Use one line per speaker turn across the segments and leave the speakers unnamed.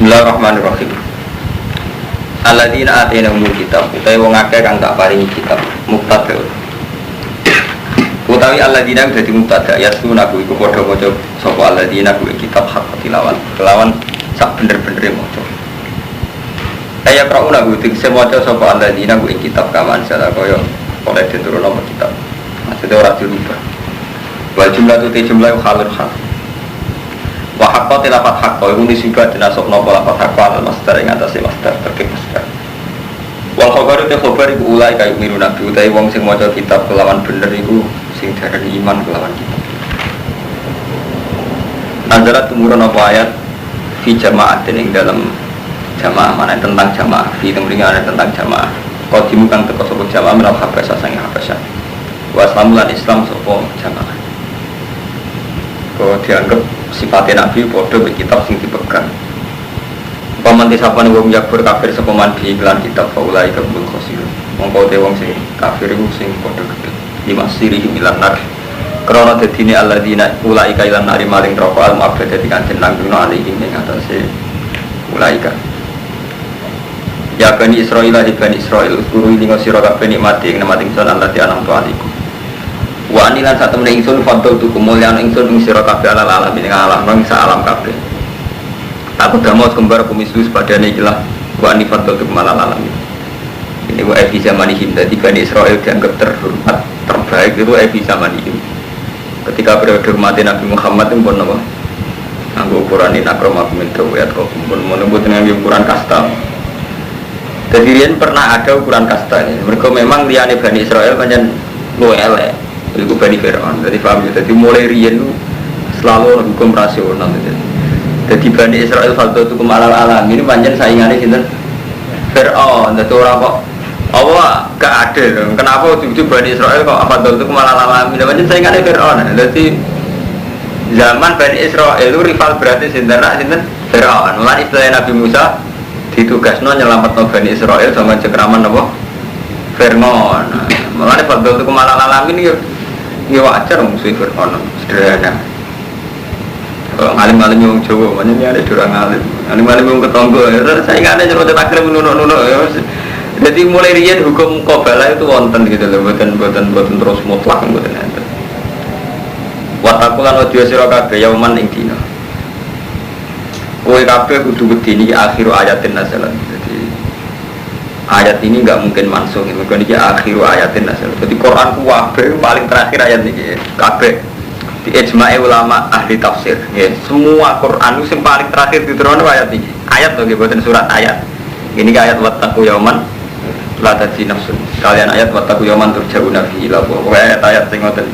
Bismillahirrahmanirrahim. Alladzina atainahumul kitab, utawi wong akeh kang tak paringi kitab, mubtada. Utawi alladzina dadi mubtada, yasuna ku iku padha maca sapa alladzina ku kitab hak tilawan. Kelawan sak bener-benere maca. Kaya krauna ku tegese maca sapa alladzina ku kitab kaman salah kaya oleh diturunno kitab. Maksudnya ora dirubah. Wal jumlah tu jumlah halul hal. Wa haqqati lafat haqqa iku nisibah dinasab napa lafat haqqa al masdar ing atase masdar terkait masdar. Wal khabaru te khabar iku ulai kaya miru nabi utawi wong sing maca kitab kelawan bener iku sing darani iman kelawan kitab. Nazarat tumurun apa ayat fi jama'atin ing dalam jamaah mana tentang jamaah fi temringan tentang jamaah. Qadimu kang teko sapa jamaah menawa habasa sang habasa. Wa islamulan Islam sapa jamaah. Kok dianggap sifatnya Nabi bodoh kitab sing dipegang. Paman disapane wong yakfur kafir sapa man bi iklan kitab faulai kabul khosir. Mongko te wong sing kafir iku sing padha gedhe. Dimasiri milan nar. Krana dadine alladzina ulai ka ilan nari maling roko al ma'bad dadi kanjeng langgengno alaihi ing atase ulai ka. Ya bani Israil di bani Israil guru ini ngasira kabeh nikmati ing nikmati ingsun Allah di alam tualiku. Wa anilan sak temene ingsun fadl tu kemuliaan ingsun ing sira kabeh alal alamin ing alam nang sak alam kabeh. Aku damo kembar kumisus padane ikilah wa ani fadl tu kemalal alamin. Ini wa fi zamanihim dadi Bani Israil dianggap terhormat terbaik itu fi zamanihim. Ketika periode umat Nabi Muhammad itu pun apa? Anggo ukuran ini akramakum min dawiyat kok pun menembut dengan ukuran kasta. Jadi riyen pernah ada ukuran kasta ini. Mereka memang liyane Bani Israil pancen luwih elek. Itu Bani Fir'aun, jadi paham ya, jadi mulai riyen itu selalu hukum rasional jadi Bani Israel fakta itu kemalal alam ini panjang saingannya sinten Fir'aun, jadi orang kok Allah gak adil, kenapa ujung-ujung Bani Israel kok fakta itu kemalal alam ini panjang saingannya Fir'aun, jadi zaman Bani Israel itu rival berarti sinten Fir'aun, mulai istilah Nabi Musa ditugasno nyelametno Bani Israel zaman cekraman apa? Fir'aun, mulai fakta itu kemalal alam ini ya wajar musuh Fir'aun sederhana. Ngalim-ngalim yang Jawa, makanya ada durang ngalim. Ngalim-ngalim yang ketonggo, saya ingat ada cerita takrib nunuk-nunuk. Jadi mulai riyen hukum qabalah itu wonten gitu loh, buatan terus mutlak buatan enten. Watakulan audio sira kabeh yauman ing dina. Kowe kabeh kudu wedi iki akhir ayatin nazalan. Jadi ayat ini enggak mungkin mansuh, mergo niki akhiru ayatin nasal. Jadi Quran kuwabe paling terakhir ayat niki kabeh di ijma'i ulama ahli tafsir. Nggih, semua Quran itu sing paling terakhir diturunkan ayat niki. Ayat to nggih boten surat ayat. Ini ayat wattaqu yauman la tajzi nafsun. Kalian ayat wattaqu yauman turja'una fihi ila Allah. Ayat sing ngoten.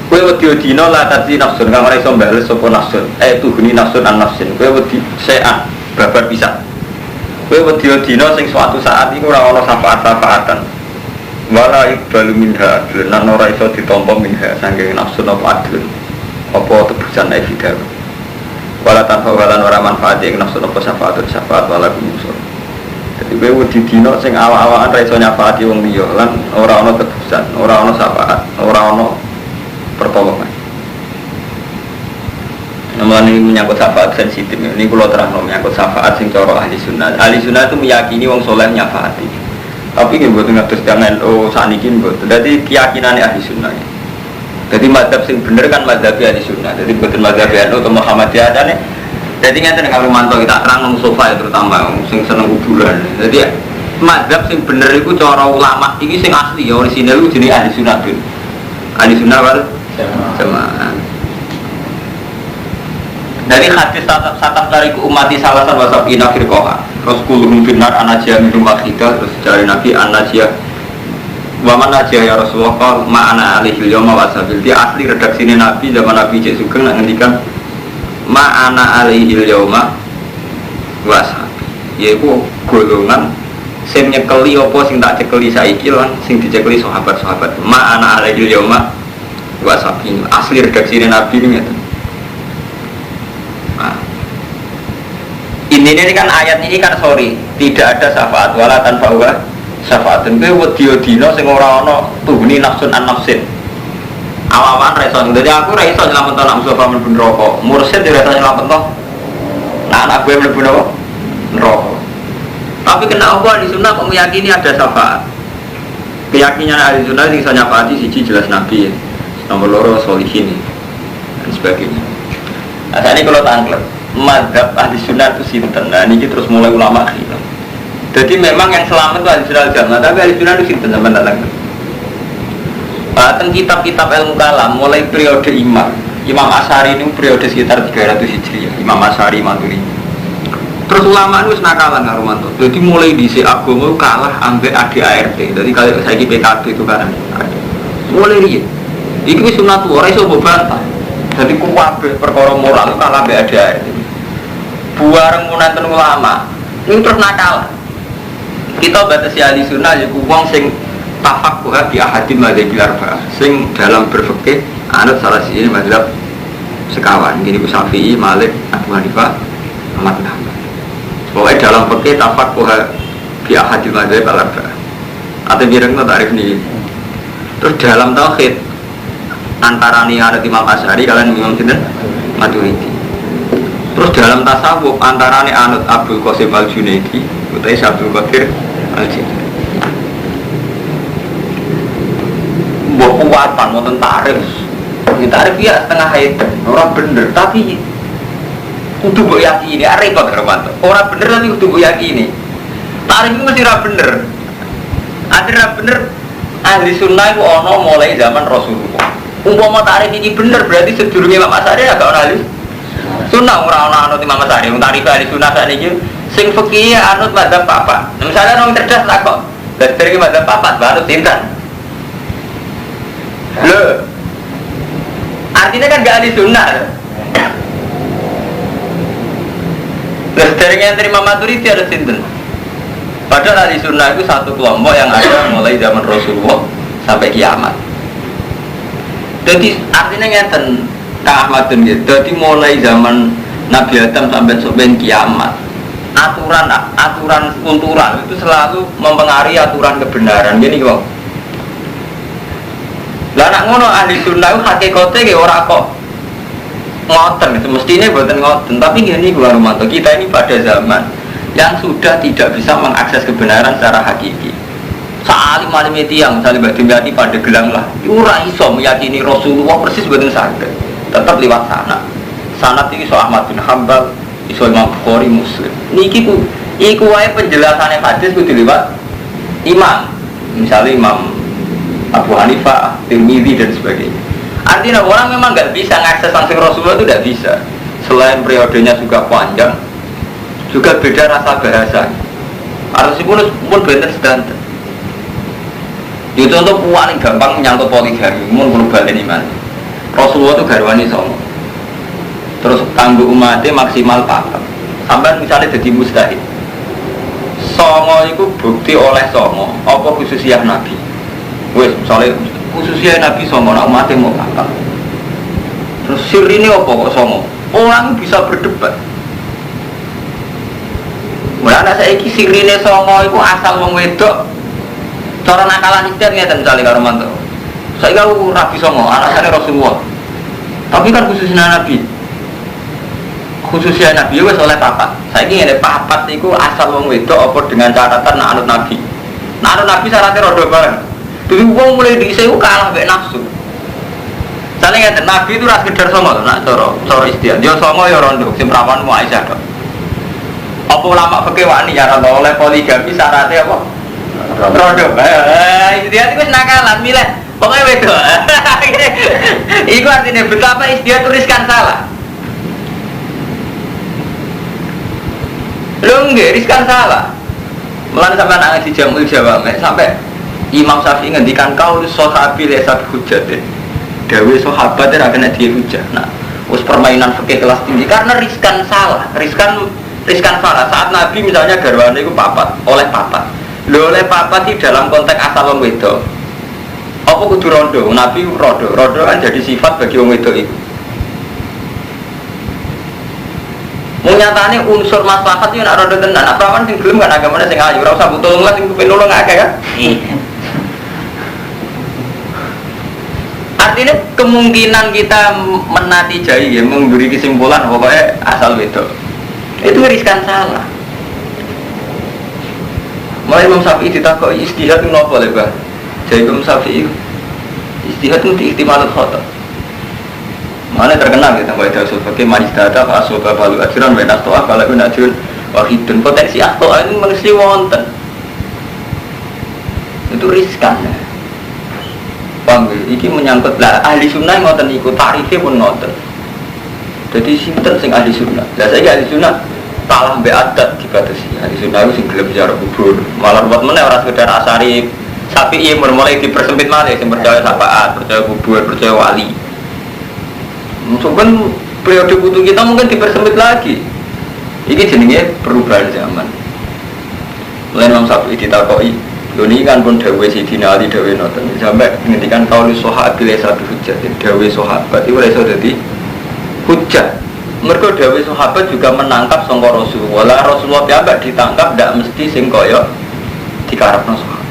Kowe wedi dina la tajzi nafsun kang ora iso mbales sapa nafsun. Tuhuni nafsun an nafsin. Kowe wedi sean babar pisah. Kowe wedi dina sing suatu saat iku ora ana syafaat-syafaatan. Wala iqbalu minha adlun lan ora iso ditampa minha saking nafsu apa adlun. Apa tebusan evidar. Wala tanfa walan ora manfaat ing nafsu apa syafaat wala kumusur. Dadi kowe wedi dina sing awak-awakan ra iso nyafaati wong liya lan ora ana tebusan, ora ana syafaat, ora ana pertolongan. Namun ini menyangkut syafaat sensitif. Ini kalau terang menyangkut syafaat sing cara ahli sunnah. Ahli sunnah itu meyakini wong soleh nyafaati. Tapi ini buat ngatus jangan sanikin buat. Jadi keyakinan ahli sunnah. Jadi mazhab sing bener kan mazhab ahli sunnah. Jadi bukan mazhab NU atau Muhammadiyah aja nih. Jadi nggak kalau mantau kita terang nong sofa ya terutama sing seneng kuburan. Jadi mazhab sing bener itu cara ulama. Ini sing asli ya orisinal itu jadi ahli sunnah tuh. Ahli sunnah wal jamaah. Dari hadis satap dari umati salasan wasabina firqoha terus kulhum binar anajiyah minum wakidah terus dari Nabi anajiyah waman najiyah ya Rasulullah kal ma'ana alihil yawma wasabil dia asli redaksi ini Nabi zaman Nabi Cik Sugeng nak ngendikan ma'ana alihil yawma wasabil yaitu golongan sing nyekeli apa sing tak cekeli saiki lan sing dicekeli sahabat-sahabat ma'ana alihil yawma wasabil asli redaksi ini Nabi ini ini kan ayat ini kan tidak ada syafaat wala tanpa syafaat. Itu wedi dina sing ora ana tuhuni nafsun an nafsin. Awawan ra iso. Dadi aku ra iso nyelametno nafsu apa men rokok. Mursyid ora iso nyelametno anak gue mlebu neraka. Tapi kena apa ahli sunnah kok meyakini ada syafaat. Keyakinan ahli sunnah sing iso nyafaati siji jelas nabi, nomor loro sholihin dan sebagainya. Nah, saat ini kalau tangklet mazhab ahli sunnah itu sinten. Nah, ini terus mulai ulama khilaf. Jadi memang yang selamat itu ahli sunnah jamaah, tapi ahli sunnah itu sinten sampean datang. Bahkan kitab-kitab ilmu kalam mulai periode Imam Asy'ari ini periode sekitar 300 Hijriah, Imam Asy'ari Maturidi. Terus ulama itu nakalan ngarumanto. Jadi mulai dhisik agama kalah ambek ADART. Jadi kalau saiki PKB itu kan mulai iki. Iki wis sunat ora iso mbok bantah. Jadi kabeh perkara moral kalah ambek ADART. Buareng munanten ulama. Ini terus nakal. Kita batasi ahli sunnah ya wong sing tafaqquh bi ahadil madzhabil arba'ah sing dalam berfikih anut salah siji mazhab sekawan gini ku Syafi'i, Malik, Abu Hanifah, Ahmad bin Hanbal. Pokoknya dalam fikih tafaqquh bi ahadil madzhabil arba'ah. Atau bireng tarif ini. Terus dalam tauhid antara ni ada Imam Asy'ari kalian Imam sinten Maturidi. Terus dalam tasawuf antara ni anut Abdul Qasim Al-Junaidi utawa Abdul Qadir Al-Jilani. Mbok kuwatan wonten tarif. Ini tarif ya setengah hayat, orang bener tapi kudu mbok yakini, repot Romanto. Orang bener tapi kudu mbok yakini. Tarif itu mesti ra bener. Ra bener ahli sunnah itu ono mulai zaman Rasulullah. Umpama tarif ini bener berarti sedurunge Imam Asy'ari agak ono ahli sunnah ora ono anut Imam Asy'ari. Tarif ahli sunnah sakniki sing fikih anut mazhab papat. Misalnya orang cerdas takok, dari mazhab papat baru tindak. Loh, artinya kan gak ahli sunnah. Terus dari yang terima Maturidi ada sinten. Padahal ahli sunnah itu satu kelompok yang ada mulai zaman Rasulullah sampai kiamat. Jadi artinya ngeten Kang Ahmadun gitu. Jadi mulai zaman Nabi Adam sampai sampai kiamat, aturan kultural itu selalu mempengaruhi aturan kebenaran. Gini kok. Lah nak ngono ahli sunnah itu hakikate ge ora kok ngoten itu mestine mboten ngoten, tapi ngene gua Romanto, kita ini pada zaman yang sudah tidak bisa mengakses kebenaran secara hakiki. Salim-alim tiyang salim badhe pada gelang lah. Ora iso meyakini Rasulullah persis mboten saged. Tetap liwat sanad iki iso Ahmad bin Hanbal, iso Imam Bukhari, Muslim. Niki ku iku wae penjelasane hadis kudu liwat imam. Misalnya Imam Abu Hanifah, Tirmidzi dan sebagainya. Artinya orang memang nggak bisa mengakses langsung Rasulullah itu tidak bisa. Selain periodenya juga panjang, juga beda rasa bahasa. Harus pun bener standar. Itu untuk paling gampang menyangkut poligami, mun balen iman. Rasulullah itu garwani songo. Terus kanggo umatnya maksimal 4. Sampai misalnya jadi mustahil. Songo itu bukti oleh songo, apa khususiyah Nabi. Wes misalnya khususnya Nabi songo, nak umatnya mau apa? Terus sir ini apa kok songo? Orang bisa berdebat. Mulanya saya iki sir ini songo itu asal wong wedok. Cara nakalan ikhtiar ngeten misalnya karo mantu. Saya kau Nabi songo, alasannya Rasulullah. Tapi kan khususnya Nabi. Khususnya Nabi wes oleh papat. Saya ingin ada papat itu asal wong wedok apa dengan catatan nak anut Nabi. Nak anut Nabi syaratnya rodo bareng. Jadi wong mulai diisi kalah mbek nafsu. Soalnya ngeten Nabi itu ras kedar songo nak cara istiadat. Dia songo ya rondo sing prawan mu Aisyah tok. Apa ulama fikih wani ya rondo oleh poligami syaratnya apa? Rondo. Istiadat itu nakalan milih. Pokoknya wedok. Iku artinya betapa istiadat tuliskan salah. Lu nggak riskan salah. Mulane sampai nangis di Jamul Jawa sampai Imam Syafi'i ngendikan kau sahabi lesat hujatin. Dewi sahabat ora kena dihujah. Nah, us permainan fikih kelas tinggi karena riskan salah, riskan salah. Saat Nabi misalnya garwane iku papat, oleh papat. Lho oleh papat di dalam konteks asal wong wedok. Apa kudu rondo? Nabi rondo. Rondo kan jadi sifat bagi wong wedok itu. Menyatane unsur maslahat itu nak rondo tenan. Apa kan sing gelem kan agamane sing ayu, ora usah butuh lah sing kepen nulung akeh kan. Artinya kemungkinan kita menatijai ya, memberi kesimpulan pokoknya asal wedok. Itu riskan salah. Mulai Imam Syafi'i ditakoi istihad itu apa lebah? Jadi Imam Syafi'i istihad itu diihtimalul khata. Mana terkenal kita bahwa itu sebagai manis data fasoba balu ajaran wenas toa kalau pun ajaran wahidun potensi aktoa itu mesti wonten. Itu riskan. Paham ya? Ini menyangkut lah ahli sunnah ngoten ikut tarifnya pun ngoten. Jadi sinten sing ahli sunnah. Lah saya ahli sunnah kalah mbek adat dibatasi. Ahli sunnah itu sing gelem ziarah kubur. Malah buat meneh ora sekedar asari Syafi'i mulai dipersempit malih sing percaya syafaat, percaya kubur, percaya wali. Mungkin periode butuh kita mungkin dipersempit lagi. Ini jenenge perubahan zaman. Mulai Imam Syafi'i ditakoi ini kan pun dawe Sidina Ali dawe noten sampai menghentikan kauli sohabat bila satu hujat dawe sohabat itu boleh jadi hujat mereka dawe sahabat juga menangkap sangka Rasulullah Rasulullah piyambak ditangkap tidak mesti sing kaya dikarepno sahabat.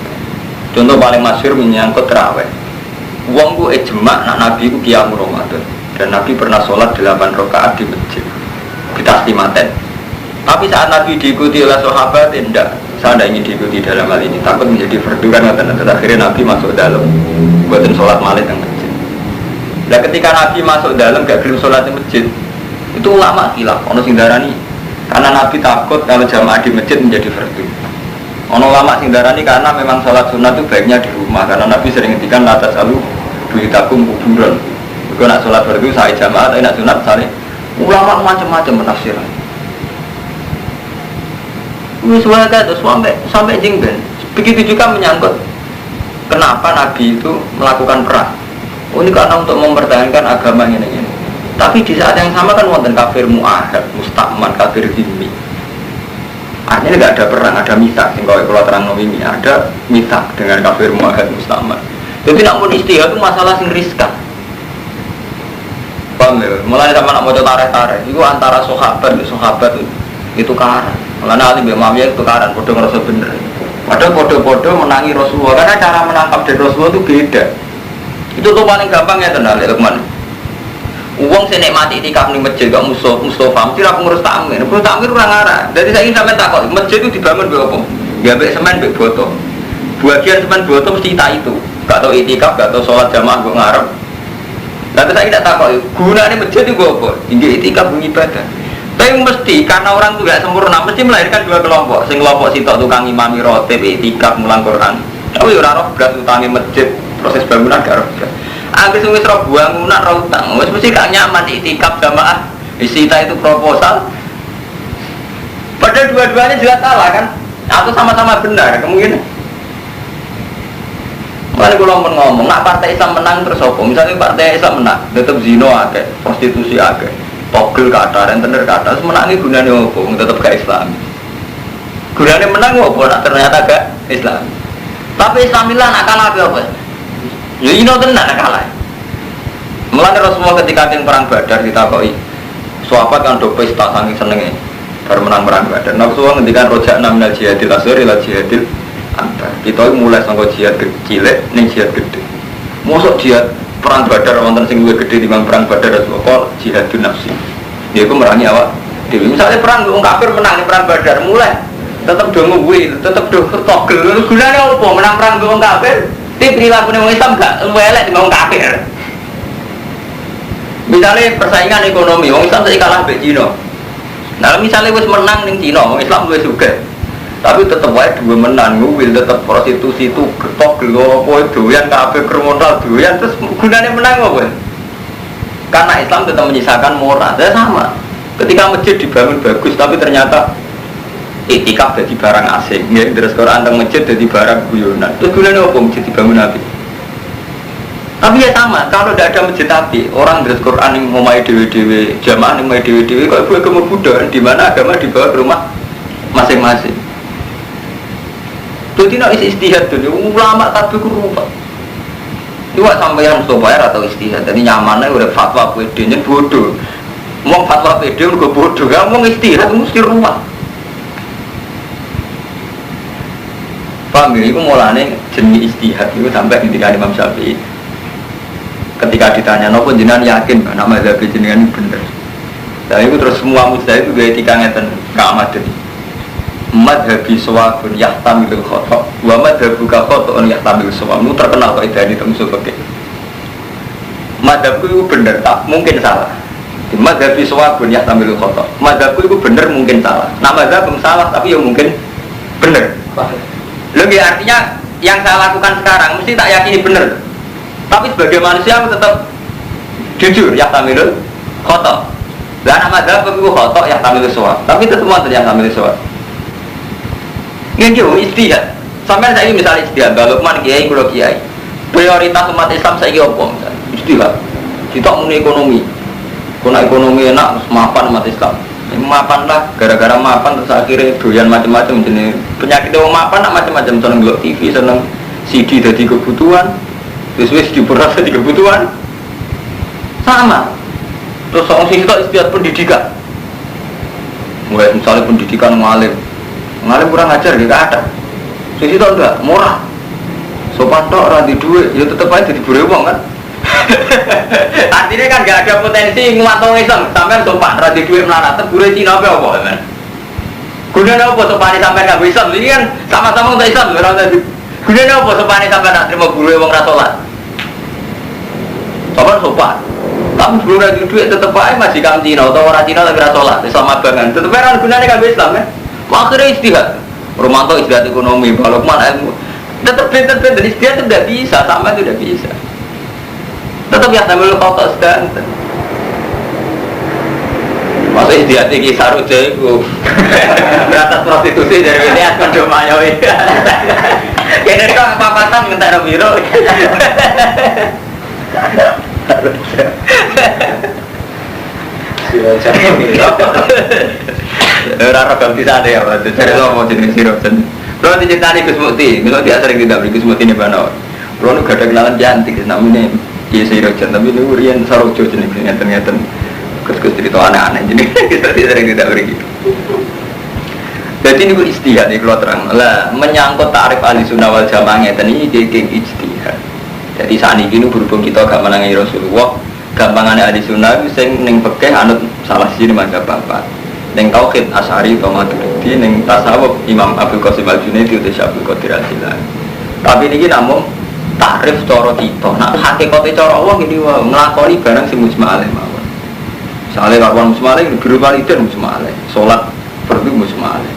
Contoh paling masyhur menyangkut tarawih wong ku ijma' nak Nabi ku qiyamul Ramadan dan Nabi pernah sholat 8 rakaat di masjid ditaslimaten tapi saat Nabi diikuti oleh sahabat tidak. Saya tidak ingin diikuti dalam hal ini, takut menjadi fardu kan akhirnya Nabi masuk dalam buatin sholat malam yang masjid. Nah ketika Nabi masuk dalam gak gelem sholat di masjid, itu ulama khilaf, ono sing darani karena Nabi takut kalau jamaah di masjid menjadi fardu. Ono ulama sing darani karena memang sholat sunnah itu baiknya di rumah karena Nabi sering ngendikan la tasalu buitakum kuburan. Kalau nak sholat fardu saya jamaah, tapi nak sunat saya ulama macam-macam menafsirkan. Wiswaka terus sampai jengben. Begitu juga menyangkut kenapa Nabi itu melakukan perang. Oh ini karena untuk mempertahankan agama ini. Tapi di saat yang sama kan wonten kafir mu'ahad, mustakman, kafir dhimmi. Artinya tidak ada perang, ada misak. Kalau terang ini ada misak dengan kafir mu'ahad, mustakman. Jadi namun istihad itu masalah sing riskan. Paham ya? Mulai sama nak mau tarik-tarik itu antara sahabat itu karan. Karena Ali bin Muawiyah itu karan, bodoh ngerasa bener. Padahal bodoh-bodoh menangi Rasulullah karena cara menangkap dari Rasulullah itu beda. Itu tuh paling gampang ya tenang, Lukman. Uang sih nikmati itikaf nih masjid gak Mustafa, mesti aku ngurus takmir. Ngurus takmir orang arah. Jadi saya ingin sampai takut, masjid itu dibangun berapa? Ya baik semen, baik botol. Bagian semen botol mesti tak itu. Gak tau itikaf, gak tau sholat jamaah gue ngarep. Lalu saya tidak takut, gunanya masjid itu gue apa? Tinggi itikaf bunyi ibadah. Tapi mesti karena orang itu gak sempurna mesti melahirkan dua kelompok. Sing kelompok sitok tukang imami rotib, itikaf, mulang Quran. Tapi ora roh beras utangi masjid, proses bangunan gak roh beras. Akhir wis roh bangunan roh utang. Wis mesti gak nyaman itikaf jamaah. Isita itu proposal. Padahal dua-duanya jelas salah kan? Atau sama-sama benar kemungkinan. Makanya kalau ngomong, nak partai Islam menang terus apa? Misalnya partai Islam menang, tetap zino akeh, prostitusi akeh. Togel kata, rentenir kata, menangi gunanya apa? Tetap ke Islam. Gunanya menang apa? Nak ternyata ke Islam. Tapi Islamilah nak kalah apa? Ya ini nak kalah. Mulai Rasulullah ketika yang perang Badar ditakoi, sahabat kan do pesta saking senenge baru menang perang Badar. Rasulullah ngendikan rojak minal jihadil asghar ila jihadil akbar. Kita mulai sangko jihad kecil ning jihad gede. Mosok jihad perang Badar wonten sing luwih gedhe timbang perang Badar Rasulullah jihadun nafsi. Dia itu merangi awak dewi. Misalnya perang wong kafir menang perang Badar mulai tetap do ngewil, tetap do togel. Gunane apa menang perang wong kafir? Ti prilakune wong Islam gak luwih elek timbang wong kafir. Misalnya persaingan ekonomi, wong Islam saiki kalah mbek Cina. Nah, misalnya wis menang ning Cina, wong Islam luwih sugih. Tapi tetap wae dua menang, ngewil tetap prostitusi itu togel apa doyan kafir kriminal doyan terus gunane menang apa? Karena Islam tetap menyisakan moral, saya sama. Ketika masjid dibangun bagus, tapi ternyata itikaf jadi barang asing. Ya, terus Quran tentang masjid jadi barang guyonan. Terus gunanya apa masjid dibangun api? Tapi ya sama, kalau tidak ada masjid api, orang terus Quran yang mau main dewi-dewi, jamaah yang main dewi-dewi, kalau gue agama Buddha, di mana agama dibawa ke rumah masing-masing. Jadi nak isi istihad tu, ulama tapi kurang. Iwak sampai yang Mustafa atau istihad, jadi nyamannya udah fatwa PD, jadi bodoh. Mau fatwa PD udah bodoh, kan mau istihad mesti rumah. Paham ya? Itu mulanya jenis istihad itu sampai ketika Imam Syafi'i. Ketika ditanya, nopo jenengan yakin nama mazhab jenengan bener? Nah itu terus semua mujtahid itu gaya etika ngeten keamadan. Madhabi sawabun yahtamilul khotok wa madhabuka khoto'un yahtamilul sawab. Itu terkenal kok itu di temsul pakai. Madhabku itu bener tak mungkin salah. Madhabi sawabun yahtamilul khotok. Madhabku itu bener mungkin salah. Nah madhab salah tapi ya mungkin bener. Lebih artinya yang saya lakukan sekarang mesti tak yakini bener. Tapi sebagai manusia aku tetap jujur yahtamilul khotok. Dan anak madhab itu khotok yahtamilul sawab. Tapi itu semua yahtamilul sawab. Ini juga istihad. Sampai saya misalnya istihad, Lukman kiai, kulo kiai. Prioritas umat Islam saya apa? Istihad. Kita mau ekonomi. Kalau ekonomi enak, terus mapan umat Islam. Mapan lah, gara-gara mapan terus akhirnya doyan macam-macam jenis penyakit orang mapan, nak macam-macam seneng ngelok TV, seneng CD jadi kebutuhan, terus diberas jadi kebutuhan. Sama. Terus orang sisi itu istihad pendidikan. Mulai misalnya pendidikan ngalim kurang ajar gak ada. Sisi itu enggak murah. Sopan tok ora di duit, ya tetep aja jadi berewong kan. Artinya kan gak ada potensi nguatong Islam, sampai sopan ora di duit melarat, gure Cina apa kan. Gunane apa sopane sampai gak Islam? Ini kan sama-sama untuk Islam ora tadi. Gunane apa sopane sampai nak terima guru wong ra salat? Sopan. Tapi guru ra di duit tetep aja majikan Cina atau orang Cina lagi ra salat, Islam abangan. Tetep ora gunane gak Islam kan. Akhirnya istihad, Romanto istihad ekonomi, Balokman ilmu, tetap istihad itu tidak bisa, sama itu tidak bisa. Tetap ya sambil kotor sedang. Masa istihad ini saruja itu, beratas prostitusi dari lihat kondomayo itu. Kayaknya kok apa-apatan minta biro. Rara ganti sana ya, cari tahu mau jenis sirosen. Kalau diceritani Gus Mukti, kalau dia sering tidak beli Gus Mukti nih Bano. Kalau nu gak ada kenalan cantik, namanya dia sirosen, tapi nu rian sarojo jenis ternyata Gus cerita aneh-aneh jenis kita sering tidak beli gitu. Jadi ini gue istihad nih kalau terang lah menyangkut takrif ahli sunnah wal jamaah ini geng istihad. Jadi saat ini berhubung kita gak menangi Rasulullah. Gampangannya ahli sunnah itu yang neng pekeh anut salah sini mazhab bapak. Neng tauhid Asy'ari atau Maturidi, neng tasawuf Imam Abdul Qasim Al-Junaidi atau Syekh Abdul Qadir Al-Jilani. Tapi ini namun takrif cara kita. Nah hakikate cara Allah ini nglakoni barang sing mujma' alaih mawon. Misalnya kawan mujma' alaih biru walidin mujma' alaih, salat fardu mujma' alaih.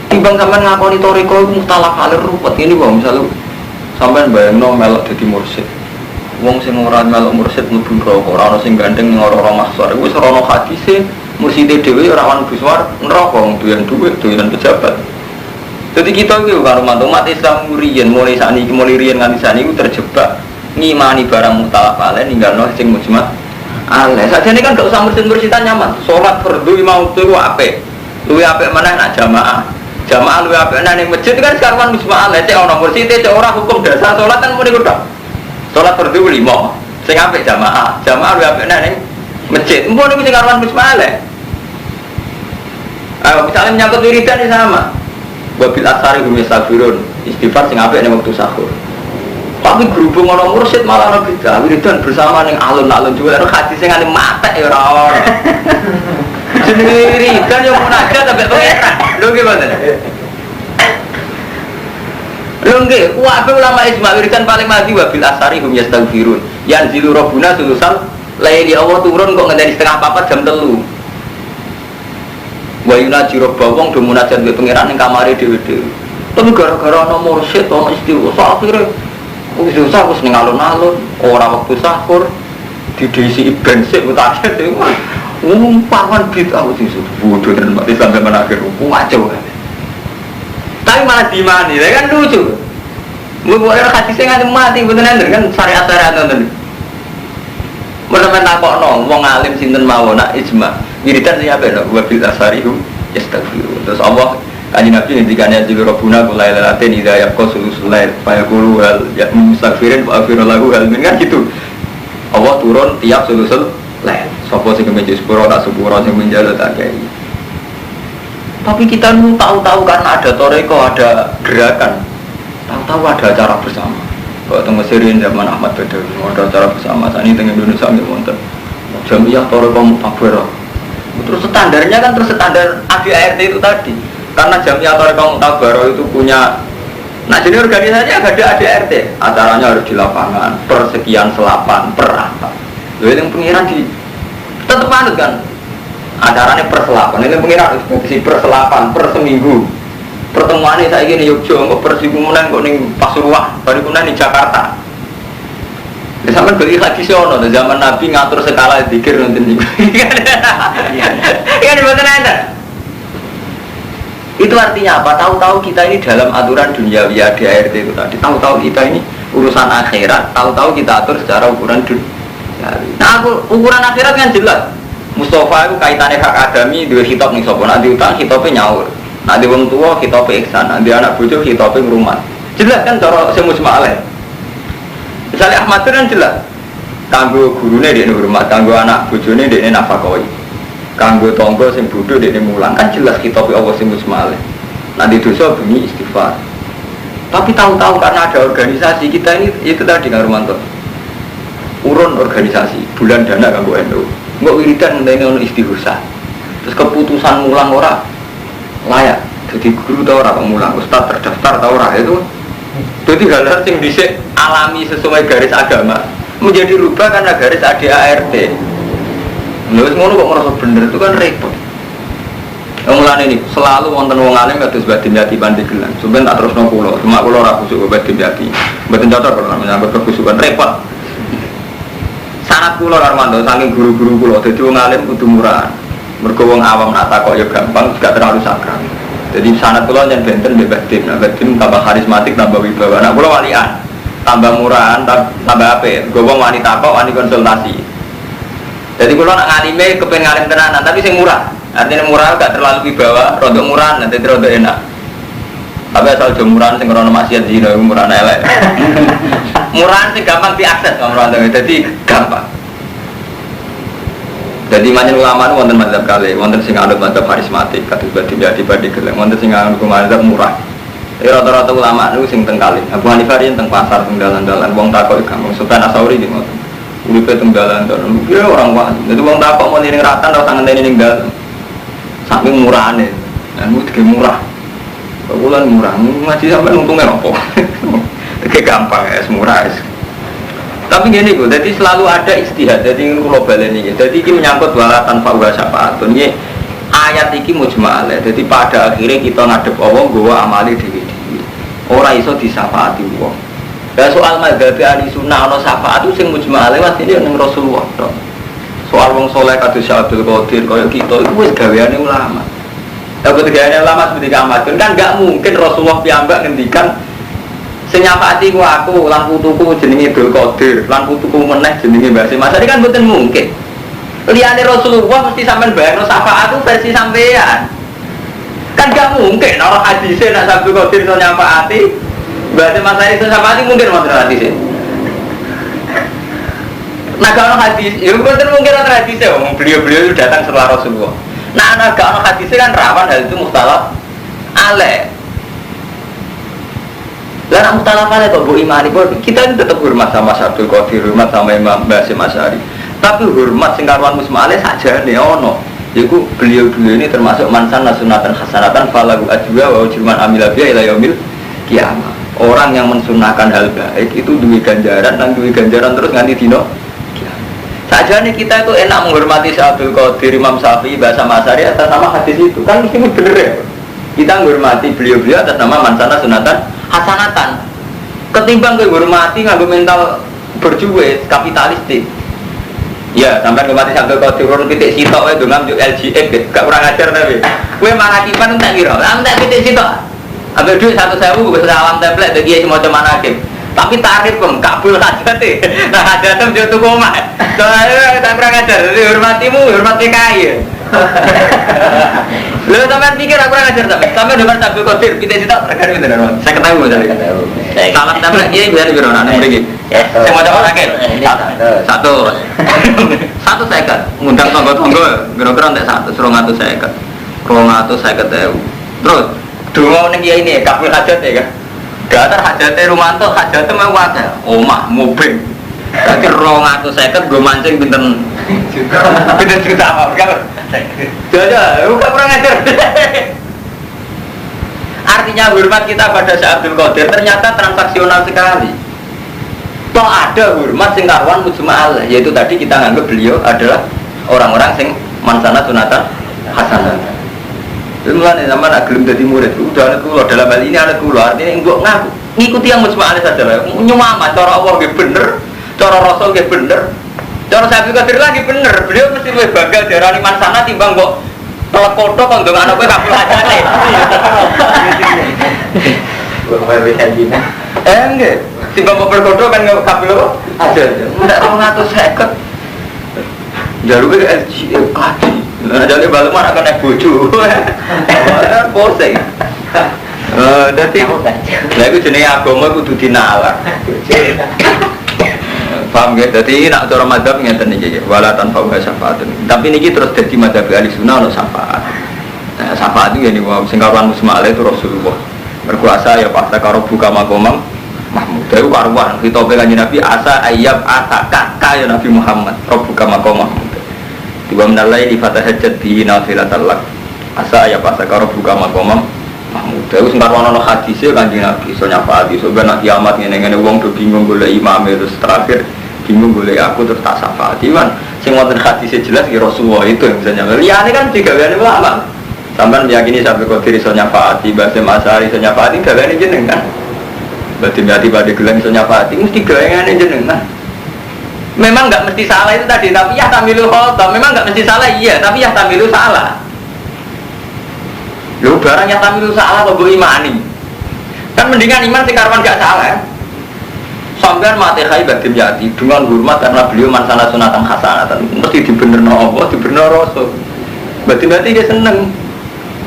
Timbang sampean nglakoni toriko iku mukhtalaf alaih ruwet ini wae misalnya sampean bayangno melok dadi mursyid. Wong sing ora melok mursyid mlebu neraka, ora ono sing gandeng ning ora mahsyar. Wis ora ono hadise murside dhewe ora ono buswar neraka wong duwe dhuwit, duwean pejabat. Jadi kita iki karo umat Islam riyen mulai sakniki mulai riyen nganti sakniki terjebak ngimani barang mutalaf alaih ninggalno sing mujma' alaih. Sajane kan gak usah mursyid-mursyid nyaman. Salat fardu lima waktu ku apik. Luwih apik meneh nak jamaah. Jamaah luwih apik nang ning masjid kan sekaruan mujma' alaih cek ono mursyid cek ora hukum dasar salat kan muni kudu. Salat fardu 5. Sing apik jamaah luwih apik nang ning masjid. Mbok niku sing karuan mujma' alaih. Misalnya menyangkut wiridan ini sama. Wabil asari hum yastagfirun, istighfar sing apik ning wektu sahur. Tapi berhubung ana mursyid malah ana bid'ah wiridan bersama ning alun-alun juga ana hadis sing ane matek ya ora ono. Jenenge wiridan yo munajat sampe pengeran. Lho nggih mboten. Lho nggih, wae ulama ijma wiridan paling mati wabil asari hum yastagfirun. Yanzilu rabbuna sulusal laili Allah turun kok ngenteni setengah 4 jam 3. Wa yunaji robba wong do munajat mbek pangeran ning kamare dhewe-dhewe. Tapi gara-gara ana mursyid ana istighfar akhire wis susah wis ning alun-alun, ora wektu sahur didisi bensik utaket pawan bid'ah wis bodoh dan mati sampai menakhir kacau. Tapi malah dimani, kan lucu. Mbok hadise nganti mati mboten enten kan syariat-syariat nonton. Menemen takokno wong alim sinten mawon nak ijma. Wiridan sing apik lho wabil asarihu yastaghfiru. Terus Allah kanjeng Nabi ngendikane jilu rabbuna qul la ilaha illa idza yaqul sulail fa yaqulu hal yastaghfirin wa aghfiru lahu hal min kan gitu. Allah turun tiap sulusul lail. Sapa sing kemeje sepuro tak sepuro sing menjaluk tak kei. Tapi kita nu tahu-tahu karena ada toreko, ada gerakan. Tahu-tahu ada acara bersama. Kalau teng Mesirin zaman Ahmad Badawi ada acara bersama. Saat ini teng Indonesia nggih wonten. Jamiah toreko muktabara. Terus standarnya kan terus standar ADART itu tadi. Karena Jamiah Thariqah Mu'tabarah itu punya, nah jadi organisasi agak ada ADART, acaranya harus di lapangan, per sekian selapan, per apa. Lalu yang pengiran di tetap anut kan, acaranya per selapan, ini pengiran harus per selapan, per seminggu. Pertemuannya saya ini Yogyakarta, per semingguan kok nih Pasuruan, baru kemudian di Jakarta. Ya sampai beli hadis ono, zaman Nabi ngatur skala zikir nonton juga. Kan dibuat ada. Itu artinya apa? Tahu-tahu kita ini dalam aturan duniawi ADART itu tadi. Tahu-tahu kita ini urusan akhirat. Tahu-tahu kita atur secara ukuran dunia. Nah, ukuran akhirat kan jelas. Mustafa itu kaitannya hak adami dua khitab nih sopo. Nanti utang khitabnya nyaur. Nanti wong tua khitabnya ihsan. Nanti anak bojo khitabnya rumah. Jelas kan cara semusma'aleh. Misalnya Ahmad itu kan jelas. Kanggo gurune dia hormat, kanggo anak bojone dia nafakoi. Kanggo tonggo sing bodho dia mulang, kan jelas kitab Allah sing musma'aleh. Nanti dosa bunyi istighfar. Tapi tahu-tahu karena ada organisasi kita ini itu tadi Kang Romanto. Urun organisasi, bulan dana kanggo NU. Enggak wiridan ngenteni ono istighosa. Terus keputusan mulang ora layak. Jadi guru ta ora mulang, ustaz terdaftar ta ora itu. Jadi hal-hal yang dhisik alami sesuai garis agama menjadi rubah karena garis ADART. Lha wis ngono kok merasa bener itu kan repot. Mulane ini selalu wonten wong alim kados Badim Yati Pandeglang. Sampeyan tak terusno kula, cuma kula ora khusuk Badim Yati. Mboten cocok kalau menyangkut kekhusukan repot. Sanad kula Armando saking guru-guru kula dadi wong alim kudu murahan. Mergo wong awam nak takok ya gampang, gak terlalu sakral. Jadi sanad kula jan benten mbek Badim. Nah Badim tambah karismatik, tambah wibawa. Nah kula walian, tambah murahan, tambah apik. Go wong wani takok, wani konsultasi. Jadi kula nak ngalime kepen ngalim tenanan, tapi sing murah. Artinya murah gak terlalu wibawa, rodok murahan nanti rodok enak. Tapi asal jo murahan sing krono maksiat zina iku murahan elek. Murahan sing gampang diakses kok murahan dadi gampang. Jadi manjen ulama itu wonten mazhab kali, wonten sing anut mazhab karismatik, kados Badim Yati Pandeglang, wonten sing anut mazhab murah. Tapi rata-rata ulama itu sing teng kali. Abu Hanifah riyen teng pasar teng dalan-dalan wong takok gampang. Sultan Asauri nggih ngoten. Uripe teng dalan-dalan. Ya orang wah. Jadi wong takok mau ning ratan ora usah ngenteni ning dalan. Saking murahane. Dan mesti murah. Bulan murah, ngaji sampai untungnya apa? Kayak gampang ya, murah. Tapi gini Bu, jadi selalu ada istihad. Jadi ini global ini. Jadi ini menyangkut walatan fa'uha syafa'atun. Ini ayat ini mujma'alah. Jadi pada akhirnya kita ngadep Allah gua amali dewi-dewi. Orang iso disyafaati Allah. Dan soal madhabi ahli sunnah ana syafaat itu sing mujma'alah ini yang Rasulullah. Soal wong soleh kados Abdul Qadir kaya kita itu wis gaweane ulama. Lah gaweane ulama seperti Ahmadun kan enggak mungkin Rasulullah piyambak ngendikan sing nyafaati ku aku lan putuku jenenge Abdul Qadir, lan putuku meneh jenenge Mbah Mas. Ini kan mboten mungkin. Liyane Rasulullah mesti sampean bayangno syafaat itu versi sampean. Kan enggak mungkin ora hadise nek Abdul Qadir iso nyafaati Mbah Mas iso nyafaati mungkin wonten hadise. Nah kalau hadis, ya betul mungkin ada hadisnya, beliau-beliau itu datang setelah Rasulullah. Nah kalau hadisnya kan rawan hal itu mukhtalaf alaih. Lah mukhtalaf alaih kok bu imani, kita ini tetap hormat sama Abdul Qadir, hormat sama Imam Basim Asy'ari. Tapi hormat sing karuan musma alaih saja nih ono. Jadi beliau-beliau ini termasuk mansan nasunatan hasanatan falahu ajwa wa ujruman amila biha ila yaumil kiamah. Orang yang mensunahkan hal baik itu duwe ganjaran dan duwe ganjaran terus nganti dino. Saja nih kita itu enak menghormati Abdul Qadir, Imam Syafi'i, Bahasa Masari atas nama hadis itu kan mesti bener ya. Kita menghormati beliau-beliau atas nama mansana sunatan hasanatan. Ketimbang menghormati nganggo mental berjuwe kapitalistik. Ya, sampai menghormati Abdul Qadir urun titik sitok wae ndongam yo LGX gak kurang ajar tapi. Kowe manakipan tak kira. Lah tak titik sitok. Ambil duit 1.000 wis salam template iki semacam manakib. Tapi tarif pun kabul hajate. Nah hajate dia tuku omah. Soale tak kurang ajar, hormatimu, hormati kaya. Lha sampean pikir aku kurang ajar sampe. Sampe depan Abdul Qadir kita sitok regane pinten ron. Saya ketahui tadi. Salam template iki biar biro nang mriki. Sing maca orake. Satu. Satu seket. Ngundang tangga-tangga kira-kira entek 100 250. 250.000. Terus donga ning kiai ini kabul hajate kan. Gatar hajate Rumanto, hajate mewah ya. Omah, mobil. Berarti 250 gue mancing pinten juta apa? Jaja, bukan kurang ajar. Artinya hormat kita pada Syekh Abdul Qadir ternyata transaksional sekali. Toh ada hormat sing karuan mujma'al, yaitu tadi kita nganggap beliau adalah orang-orang sing mansana sunatan hasanah. Mulane zaman nak gelem dadi murid, udah anak kula dalam hal ini anak kula artinya mbok ngaku ngikuti yang mujma'al saja lah. Nyumaman cara Allah nggih bener, cara Rasul nggih bener. Cara Syekh Abdul Qadir lagi bener. Beliau mesti luwih bangga diarani mansana timbang kok telekoto kok ndonga ana kowe kabul hajate. Kok kowe hajine. Enggak. Timbang kok berkoto kan kabul apa? Ada. Ndak 250. Jaruke LG kaji. Nah, jane balu mana kan naik bojo. Posing. Dadi lha iku jenenge agama kudu dinalar. Paham ya? Jadi nak cara madzhab ngeten iki wala tanfa'u syafaatun. Tapi niki terus dadi madzhab ahli sunnah ono syafaat. Nah, syafaat iki niku sing karuan musma'al itu Rasulullah. Berkuasa ya pas karo buka makomam Mahmud. Itu karuan khitabe kanjeng Nabi asa ayyab ataka ya Nabi Muhammad. Rabbuka maqam Mahmud. Tiba menalai di fatahajat di nafilatal lak. Asa ayyab ataka rabbuka maqam Mahmud. Itu sing karuan ono hadise kanjeng Nabi iso nyafaati so ben kiamat ngene-ngene wong do bingung golek imam terus terakhir bingung boleh aku terus tak syafaati kan sing wonten hadisnya jelas ya Rasulullah itu yang bisa nyampe liyane kan digaweane ulama sampean meyakini sampai kok diri iso nyafaati bahasa Masari iso nyafaati gaweane jenengan berarti berarti pada gelang iso nyafaati mesti gaweane jenengan memang enggak mesti salah itu tadi tapi ya tamilu khata memang enggak mesti salah iya tapi ya tamilu salah lho barang yang tamilu salah kok mbok imani kan mendingan iman sing karuan gak salah sampean mati khai badim yati dengan hormat karena beliau mansana sunatan hasanatan mesti dibenerno Allah dibenerno Rasul berarti dia seneng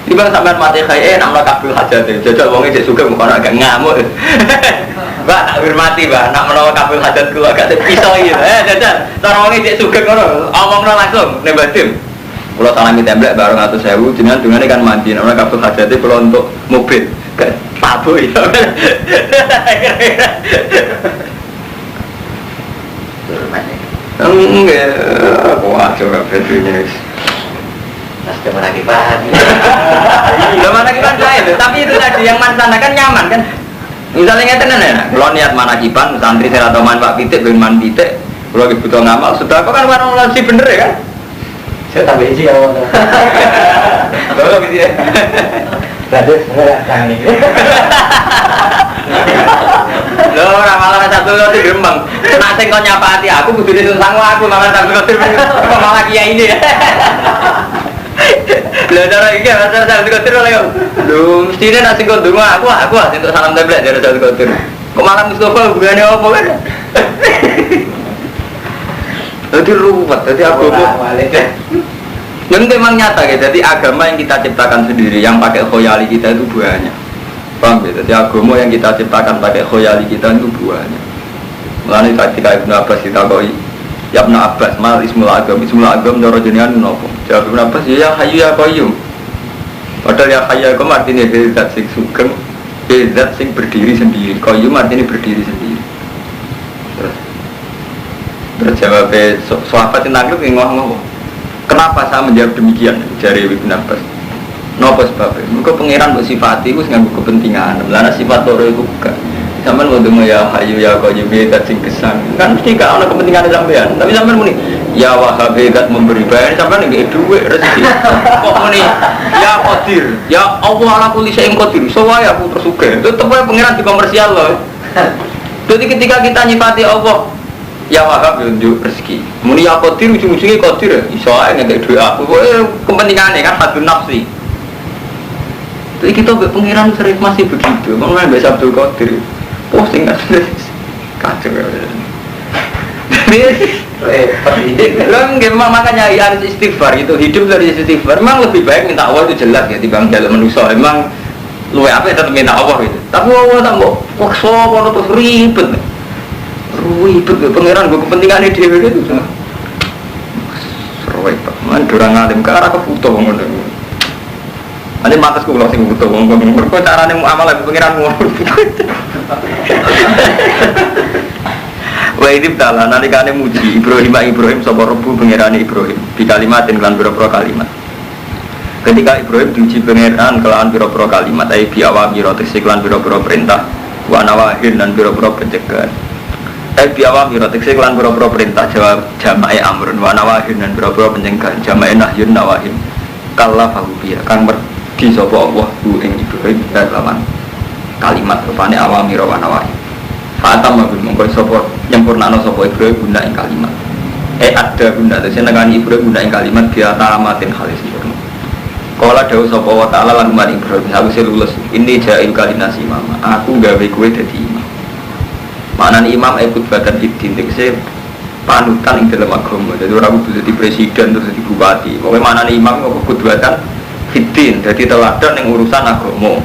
dibang sampean mati khai namanya kabul hajat jajal wongnya cek suka bukan agak ngamuk mbak tak hormati mbak nak menawa kabul hajat kula agak pisau gitu jajal cara wongnya cek suka ngono omongno langsung nih badim kalau salami templek bareng 100.000 jenengan dungane kan mandi namanya kabul hajatnya kalau untuk mobil gak tabu itu enggak wah coba bedanya
Sudah mana kipan
udah mana kipan saya tapi itu tadi yang mansana kan nyaman kan misalnya ngeten ya kalau niat mana kipan santri saya atau man pak pitik ben man pitik kalau lagi butuh ngamal sudah kok kan orang sih bener ya kan
saya tambah isi ya
kalau gitu ya
bagus jangan ini
loh ramalan satu roti gremeng nak sing kon nyapaati aku kudu disungsang aku malah satu roti kok malah kiai ini ya lho cara iki masalah satu roti lho lho mestine nak sing kon ndonga aku untuk salam template dari satu roti kok malah Mustafa hubungannya apa kan jadi ruwet jadi aku yang memang nyata ya, jadi agama yang kita ciptakan sendiri yang pakai khoyali kita itu banyak paham ya, jadi agama yang kita ciptakan pakai khoyali kita itu banyak mulai ketika Ibnu Abbas ditakoi ya Ibnu Abbas, mal ismul agam doro jenengan nopo jawab Ibnu Abbas, ya hayu ya qayyum padahal ya hayu ya qayyum artinya zat sing sugeng zat sing berdiri sendiri qayyum artinya berdiri sendiri terus jawabnya sahabat yang nanggep yang ngomong kenapa saya menjawab demikian dari Ibnu Abbas? Napa sebabnya? Mergo pangeran mbok sifati wis nganggo kepentingan. Lah sifat loro iku gak. Sampeyan ngomong ya hayu ya qayyum zat sing gesang. Kan mesti gak ana kepentingan sampean. Tapi sampean muni ya Wahhab zat memberi bayan sampean nggih dhuwit rezeki. Kok muni ya Qadir, ya Allah ala kulli syai'in qadir. So wae aku terus sugih. Tetep wae pangeran dikomersial loh. Jadi ketika kita nyifati Allah ya Wahab yunjuk rezeki muni ya Qadir ujung-ujungnya Qadir iso aja ngekek duit aku kepentingannya kan hadun nafsi jadi kita pengiran sering masih begitu makanya biasa Abdul Qadir posting kan kacau memang makanya harus istighfar itu hidup dari istighfar memang lebih baik minta Allah itu jelas ya dibanding dalam manusia memang luwe apa tetap minta Allah itu tapi Allah tak mau wakso kalau terus ribet pangeran gue kepentingannya dia itu cuma seruai pak man durang ngalim ke arah kebutuh ngomong nanti matas gue langsung kebutuh ngomong kok caranya mau amal lagi pangeran ngomong wah ini betalah nanti kalian muji Ibrahim sobat rebu pangeran Ibrahim di kalimatin kan berapa kalimat Ketika Ibrahim diuji pangeran kelawan pira-pira kalimat ai biawami rotek lan pira-pira perintah wa nawahin dan pira-pira pencegahan. Ai biawami rotek lan pira-pira perintah jawab jamae amrun wa nawahin dan pira-pira pencegahan jamae nahyun nawahin. Kala fahubiya kang mergi sapa Allah ku ing Ibrahim kelawan kalimat rupane awami wa nawahin. Fatam mabul mongko sapa nyempurnakno sapa Ibrahim guna ing kalimat. Ada guna terus nekani Ibrahim guna ing kalimat biata amatin halis sempurna. Kala dawuh sapa wa ta'ala lan maring Ibrahim aku lulus ini ja'il kalinasi mama aku gawe kowe dadi imam. Maknane imam ikut badan fitin tegese panutan ing dalam agama. Dadi ora kudu dadi presiden terus dadi bupati. Pokoke maknane imam kok kudu badan fitin dadi teladan ning urusan agama.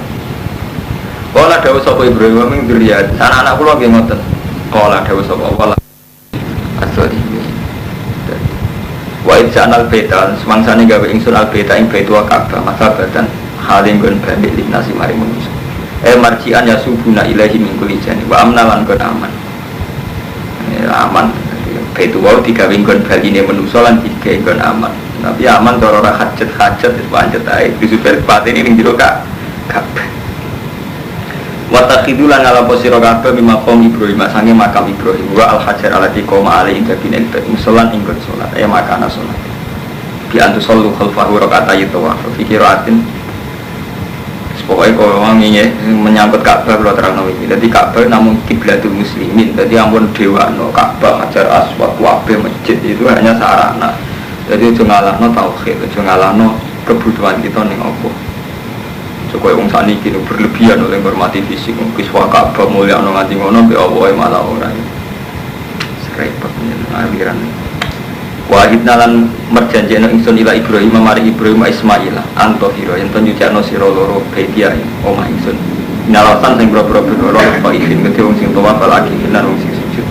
Kala dawuh sapa Ibrahim ing dzurriyyat anak-anak kula nggih ngoten. Kala dawuh sapa Allah asli wa idzanal baitan semangsane gawe ingsun al baita ing baitul Ka'bah masa badan haling gon bali linasi mari manusa marjian ya subuna ilahi min kulli jani wa amnalan gon aman aman baitu wa digawe gon baline manusa lan digawe gon aman tapi aman cara ora hajat-hajat wis pancet ae disuper paten ning jero Ka'bah wa takhidulan ala posira kabeh mimaqam Ibrahim sange makam Ibrahim wa al hajar alati qoma alaihi tabinal bait musallan ing salat ya makana salat bi antu sallu khalfahu rakaat tawaf fikiratin pokoke kok wangi menyangkut Ka'bah kula terangno iki dadi Ka'bah namun kiblatul muslimin dadi ampun dewano Ka'bah hajar aswad kabeh masjid itu hanya sarana jadi aja ngalahno tauhid aja ngalahno kebutuhan kita ning Allah. Supaya wong sakniki berlebihan oleh hormati fisik, kiswa Ka'bah mulya ana nganti ngono mbek Allah malah ora. Repot aliran. Wahid nalan merjanjekno ingsun ila Ibrahim mari Ibrahim Ismail anto hiro yen to nyucakno sira loro bedia omah ingsun. Nalasan sing boro-boro loro kok izin gede wong sing tawaf lagi lan wong sing sujud.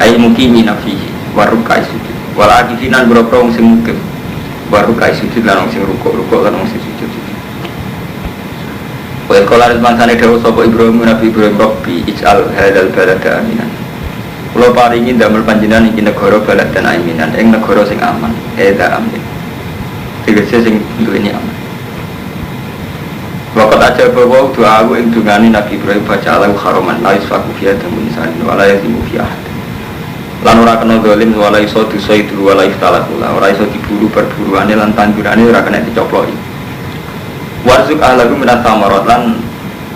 Ai mukimi nafihi warukai sujud. Wala akifinan boro-boro wong sing mukim. Warukai sujud lan wong sing rukuk lan wong sing sujud. Wa qala rizmansane dawuh sapa Ibrahim Nabi Ibrahim Rabbi ij'al hadzal balada aminan. Kula paringi damel panjenengan iki negara baladan aminan, ing negara sing aman, eta amin. Tegese sing duweni aman. Waqat aja bawa doa ing dungane Nabi Ibrahim baca alau haraman la yusfaku fiha damun insan wa la yazimu fiha. Lan ora kena zalim wala iso dusaidu wala iftalakula, ora iso diburu perburuane lan tandurane ora kena dicoploki. Warzuk ahlahu minat samarat lan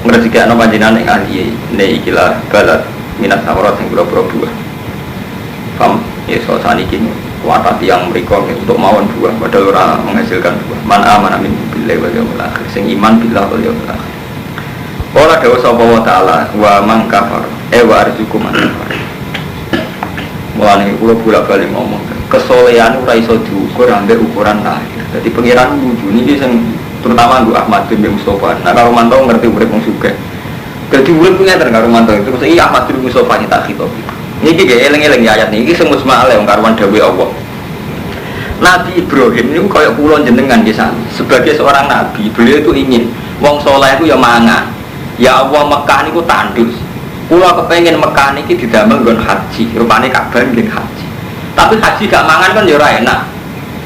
ngrezekno panjenengan ing ahli ne ikilah balad minat samarat sing pira-pira buah. Pam iso saniki kuatati yang mriko untuk mawon buah padahal ora menghasilkan buah. Man amana min billahi wal yaumil akhir sing iman billah wal yaumil akhir. Ora dawuh sapa wa taala wa man kafar wa arzukum man kafar. Mulane kula bolak-balik ngomong kesolehan ora iso diukur ambek ukuran lahir. Dadi pengiran wuju niki sing terutama Mbak Ahmad bin Mustafa. Nah kalau mantau ngerti urip wong sugih. Dadi urip punya karo mantau itu terus iki Ahmad bin Mustafa nyata khitab. Niki ge eling-eling ayat niki sing musma'ale wong karuan dawuh Allah. Nabi Ibrahim niku kaya kula jenengan nggih sami. Sebagai seorang nabi, beliau itu ingin wong saleh itu ya mangan. Ya Allah Mekah niku tandus. Kula kepengin Mekah niki didamel nggon haji, rupane Ka'bah nggih haji. Tapi haji gak mangan kan ya ora enak.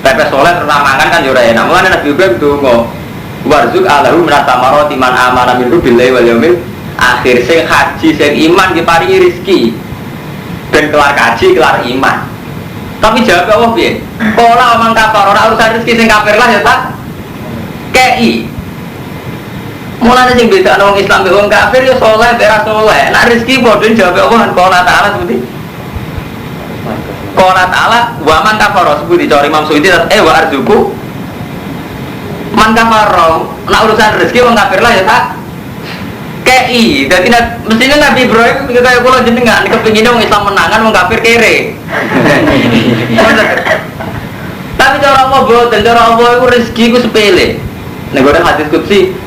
Pepes saleh ora mangan kan ya ora enak. Mulane Nabi Ibrahim donga warzuk alahu minata maroti man amana minhu billahi wal yaumil akhir sing haji sing iman diparingi rezeki ben kelar haji kelar iman tapi jawab Allah piye pola omong kafir ora urusan rezeki sing kafir lah ya tak kei mulane sing beda wong Islam mbek wong kafir ya saleh mbek ra saleh nek rezeki padha jawab Allah pola taala seperti pola taala wa man kafir seperti cari Imam Suyuti wa arzuku man kafaro, nak urusan rezeki wong kafir lah ya tak kei, jadi mestinya Nabi Ibrahim kayak kula jenengan kepengine wong Islam menangan wong kafir kere. Tapi cara Allah boten, cara Allah itu rezeki ku sepele. Nek ora hadis qudsi,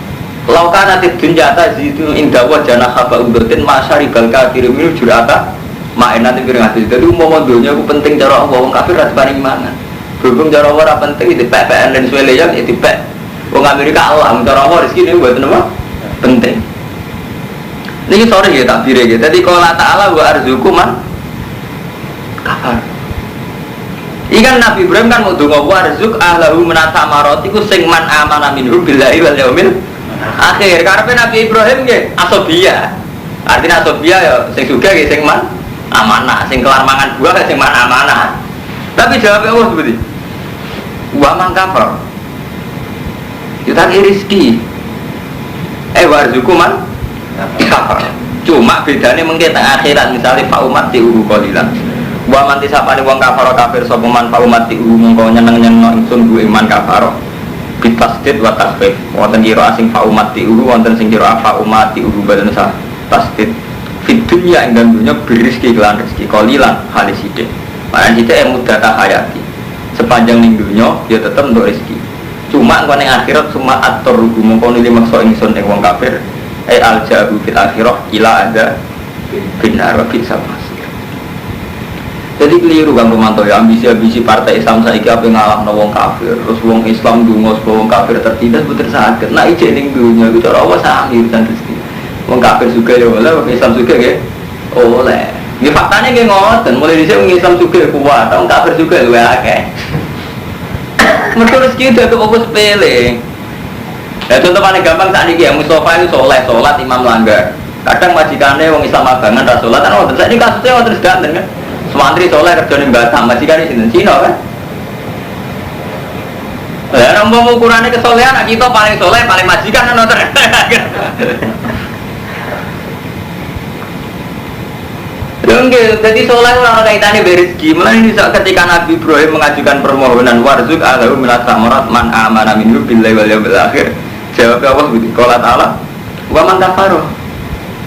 laukan ati dunjata zitu inda wa jana khaba udatin masyaribal kafir min jurata mak enak iki hadis. Dadi umpama donya ku penting cara Allah wong kafir ra paring mangan. Berhubung cara Allah ora penting dipek-pekan dan suwele ya dipek. Wong Amerika Allah, cara Allah rezeki ini buat apa? Penting. Ini sore ya takbir ya. Jadi kalau Allah Taala wa arzuku man kafar. Ikan Nabi Ibrahim kan mau donga warzuk ahlahu menata marot iku sing man amana minhum billahi wal yaumil akhir. Karepe Nabi Ibrahim nggih asobia. Artinya asobia ya sing sugih nggih sing man amanah, sing kelar mangan buah sing man amanah. Tapi jawabnya Allah seperti wa man kafar. Kita rezeki. Warzuku man kafar. Cuma bedanya mungkin akhirat misalnya fa umat diuhu qalilan. Wa manti sapane wong kafaro kafir sapa man fa umat diuhu mongko nyeneng-nyenengno ingsun ku iman kafaro. Bitasdid wa tasfif. Wonten kira asing fa umat diuhu wonten sing kira fa umat diuhu badan sa tasdid. Fit dunya ing dunya berizki kelan rezeki qalilan halis sithik. Maknane sithik mudata hayati. Sepanjang ning dunya ya tetep untuk rezeki. Cuma engko ning akhirat summa atur mongko nili maksa ingsun ing wong kafir. Al-jabu fil akhirah ila ada binar wa bisa masir. Jadi keliru Bang Romanto ya, ambisi partai Islam saiki ape ngalahno wong kafir, terus wong Islam dungo wong kafir tertindas puter saged. Nek ijek ning dunya iku cara Allah sahir dan rezeki. Wong kafir juga ya oleh, wong Islam juga nggih oleh. Nggih faktane nggih ngoten, mulai dhisik wong Islam juga kuat, wong kafir juga luwih akeh. Mergo rezeki itu apa sepele. Ya contoh paling gampang saat ini ya Mustafa itu soleh, sholat imam langgar. Kadang majikannya wong Islam abangan ras sholat kan wonten. Saiki kasusnya wonten sedanten kan. Semantri soleh kerja ning Batam, majikane sinten Cina kan. Lah rombong ukurane kesolehan kita paling soleh, paling majikan kan wonten. Enggak, jadi soleh orang kaitannya berizki. Mulai ini ketika Nabi Ibrahim mengajukan permohonan warzuk ahlahu minat samarat man amana minhu billahi wal yawmil akhir. Jawabnya Allah begitu. Qala ta'ala wa man kafaro.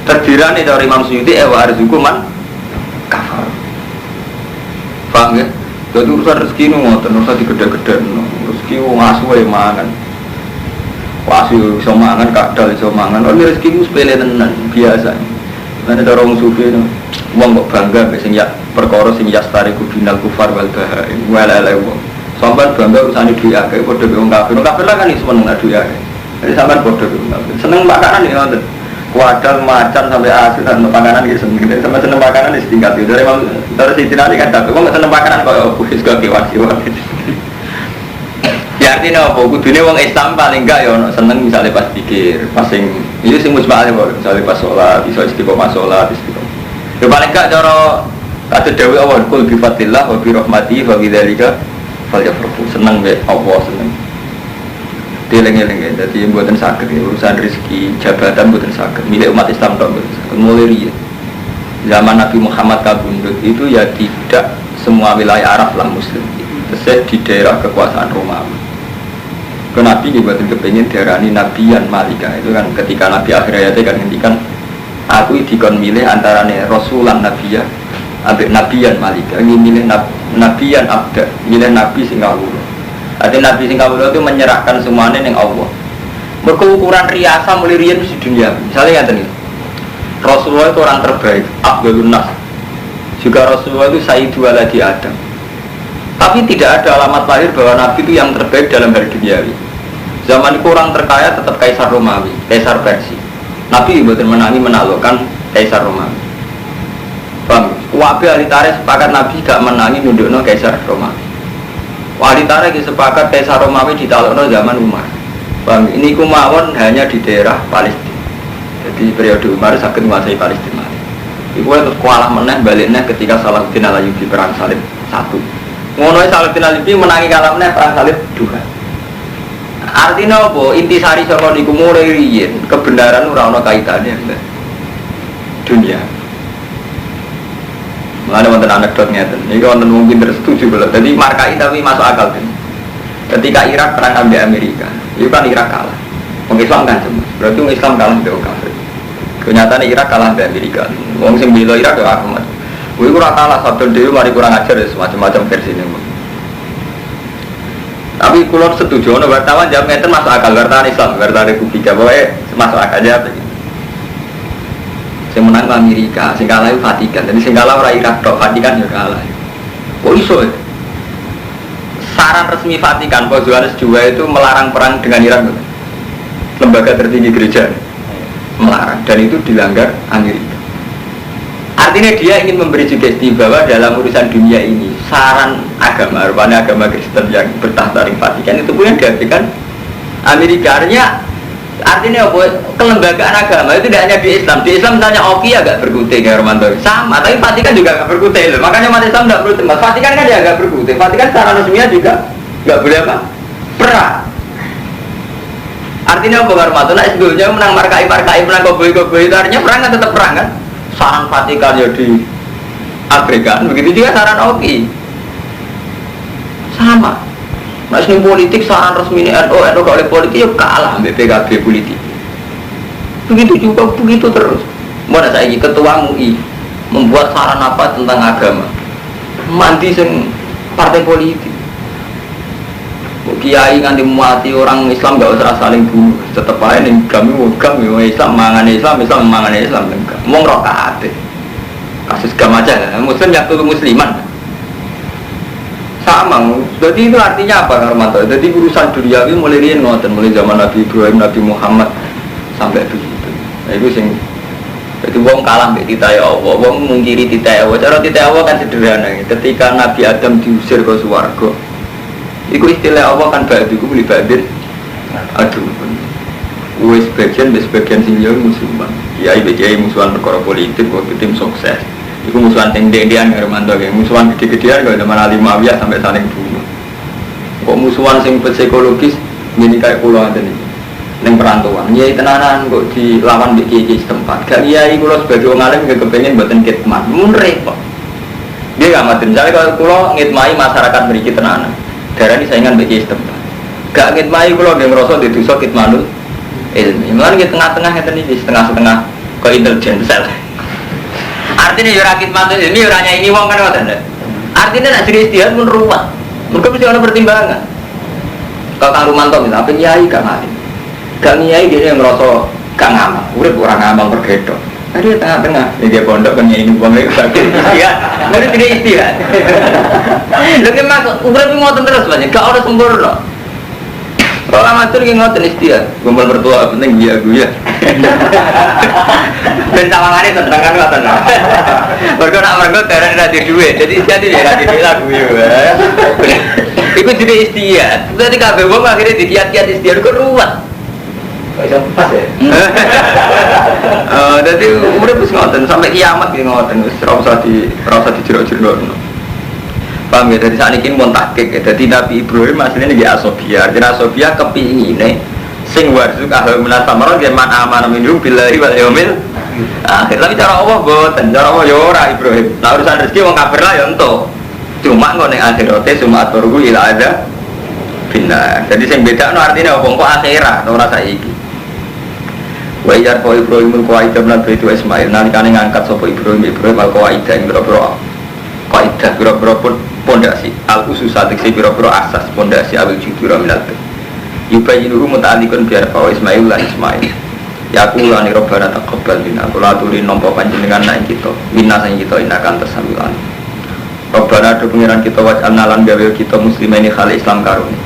Terdirane dari Imam Suyuti wa arzuku man kafaro. Paham ya? Jadi urusan rezeki ini ngoten, urusan digede-gede. Rezeki wong asu wae mangan. Asu iso mangan, kadal iso mangan. Ini rezeki ku sepele tenan, biasa. Nek cara wong sufi itu wong kok bangga sing ya perkara sing yastariku binal kufar wal bahaim wala la wong. Sampeyan bangga urusane duwe akeh padha wong kafir. Wong kafir lah kan iso meneng duwe akeh. Jadi sampeyan padha wong kafir. Seneng makanan ya ngoten. Wadal macan sampai asin dan makanan iki seneng. Sampe seneng makanan wis tingkat itu. Dari sitinane kan tapi wong seneng makanan koyo wis kok kewan-kewan. Ya artinya apa? Kudune wong Islam paling enggak ya seneng misalnya pas pikir, pas sing iki sing musbale kok misalnya pas sholat, iso istiqomah sholat, istiqomah. Ya paling enggak cara kata dewe Allah kul bi fadlillah wa bi rahmatihi wa bidzalika falyafrahu. Seneng be Allah seneng. Dileng-eleng dadi mboten saged urusan rezeki, jabatan mboten saged. Milik umat Islam tok mboten saged. Mulai riyen zaman Nabi Muhammad kabundut itu ya tidak semua wilayah Arab lah muslim. Terus di daerah kekuasaan Romawi. Ke Nabi dibuatin kepingin diarani Nabiyan Malika. Itu kan ketika Nabi akhir ayatnya kan ngendikan aku dikon milih antara Rasulan Nabiya ambek Nabiyan Malika. Ini milih Nabiyan Abda, milih Nabi Singawura. Artinya Nabi Singawura itu menyerahkan semuanya yang Allah. Berkeukuran riasa mulai rian di dunia. Misalnya yang tadi Rasulullah itu orang terbaik, Abdul Nas. Juga Rasulullah itu Sayyidu Waladi Adam. Tapi tidak ada alamat lahir bahwa Nabi itu yang terbaik dalam hal duniawi. Zaman itu orang terkaya tetap Kaisar Romawi, Kaisar Persia. Nabi buatan menangi menaklukkan Kaisar Romawi. Bang, wabi ahli tarikh sepakat Nabi gak menangi nundukno Kaisar Romawi. Ahli tarikh sepakat Kaisar Romawi ditaklukno zaman Umar. Bang, ini kumawon hanya di daerah Palestina. Jadi periode Umar sakit menguasai Palestina. Ibu itu kualah meneh baliknya ketika Salahuddin Al-Ayyubi perang salib 1. Ngono Salahuddin Al-Ayyubi menangi kalamnya perang salib 2. Artinya apa? Intisari saka niku mulai riyen kebenaran ora ana kaitane mbak dunia. Mulane wonten anekdot ngeten. Iki wonten wong pinter setuju kula. Dadi markai tapi masuk akal kan. Ketika Irak perang ambek Amerika, itu kan Irak kalah. Wong Islam kan cuma. Berarti wong Islam kalah ambek wong kafir. Kenyataane Irak kalah ambek Amerika. Wong sing bela Irak ya Ahmad. Wih kurang kalah sabda dewi mari kurang ajar ya semacam versi ini. Tapi kalau setuju, wartawan jawab ngeten masuk akal wartawan Islam, wartawan Republika, pokoknya masuk akal aja. Saya menang Amerika, sing kalah itu Vatikan, jadi sing kalah orang Irak, Vatikan juga kalah. Kok iso ya? Saran resmi Vatikan, Paus Yohanes II itu melarang perang dengan Irak. Lembaga tertinggi gereja melarang, dan itu dilanggar Amerika. Artinya dia ingin memberi sugesti bahwa dalam urusan dunia ini saran agama, rupanya agama Kristen yang bertahta di Vatikan itu pun yang dihadirkan Amerika. Artinya apa? Kelembagaan agama itu tidak hanya di Islam. Di Islam misalnya Oki agak berkutik ya Romanto, sama, tapi Vatikan juga agak berkutik loh. Makanya umat Islam tidak perlu cemas. Vatikan kan dia agak berkutik. Vatikan secara resminya juga nggak boleh apa? Perang. Artinya apa Romanto? Nah sebelumnya menang markai, menang koboi itu artinya perang kan tetap perang kan? Saran Vatikan ya di Afrika, begitu juga saran Oki. Sama. Mas ini politik saran resmi ini NU gak oleh politik ya kalah PKB politik. Begitu juga begitu terus. Mana saya ketua MUI membuat saran apa tentang agama? Mandi sing partai politik. Kiai nganti mati orang Islam gak usah saling bunuh. Tetap aja nih kami Islam mangan Islam mangan Islam enggak. Mau ngerokok kasus gam aja. Muslim yang tuh musliman. Sama, jadi itu artinya apa Karmanto? Jadi urusan duniawi mulai riyen ngoten, mulai zaman Nabi Ibrahim, Nabi Muhammad sampai begitu. Nah itu sing, jadi wong kalah mbek titahe Allah, wong mungkiri titahe Allah. Cara titahe Allah kan sederhana. Ketika Nabi Adam diusir ke swarga, itu istilah Allah kan ba'diku li ba'din aduh. Wis sebagian sing yo musuhan. Kiai musuhan perkara politik, kok tim sukses. Itu musuhan tinggi-tinggian ya Romanto, musuhan gede-gedean kalau zaman Ali Muawiyah sampai saling bunuh. Kok musuhan sing psikologis ini kayak pulau ada nih, neng perantauan. Nyai tenanan kok dilawan di kiai setempat. Gak nyai pulau sebagai orang alim gak kepengen buatan kitman, repot. Dia gak mati. Misalnya kalau pulau ngitmai masyarakat beri tenanan, darah ini saingan di kiai setempat. Gak ngitmai pulau dia merosot di dosa kitmanul ilmi. Malah di tengah-tengah ini setengah-setengah ke intelijen sel. Artinya ya rakit mantu ini orangnya ini wong kan ngoten. Artinya nak jadi istihad pun ruwet. Mereka mesti ada pertimbangan. Kalau Kang Rumanto misalnya apa nyai gak ngalim. Gak nyai dia yang merasa gak ngamal. Urip orang ngamal bergedok. Nah dia tengah-tengah. Dia pondok kan nyai ini buang lagi sakit istihad. Jadi tidak istihad. Lagi masuk urip ngoten terus banyak. Gak ada sempurna. Kalau amatir ki ngoten istihad. Kumpul mertua penting guya-guya. Ben sawangane tentangan ngoten. Mergo nak mergo terane ra di dhuwit. Jadi istihad iki ra di lagu yo. Iku jadi istihad. Dadi kabeh wong akhire dikiat-kiat istihad kok ruwet.
Kok iso pas ya?
Dadi urip wis ngoten sampai kiamat ki ngoten wis ora usah dijero-jero. Paham ya, dari saat ini pun tahkik ya. Jadi Nabi Ibrahim aslinya ini asobia. Jadi asobia kepingin sing warzuk ahal menasamara zaman amanah minum billahi wal yaumil akhir. Tapi cara Allah boten, cara Allah ya ora Ibrahim. Nah urusan rezeki wong kafir lah ya entuk. Cuma kok ning akhirate cuma aturku ila ada bina. Jadi sing bedakno artine apa kok akhirat ora saiki. Wa iyar ko Ibrahim ko aidam lan itu Ismail nalikane ngangkat sapa Ibrahim al qaida ing boro-boro kaidah boro-boro pondasi al-ususat sing boro-boro asas pondasi awil judura minal yubayinuhu muta'alikun biar bahwa Ismail lah Ismail yakulani robbana taqabbal minna kula aturi nampa panjenengan naik kita minna sang kita inakan tersamilan robbana do pengiran kita waj'alna lan gawe kita muslimaini khali Islam karuni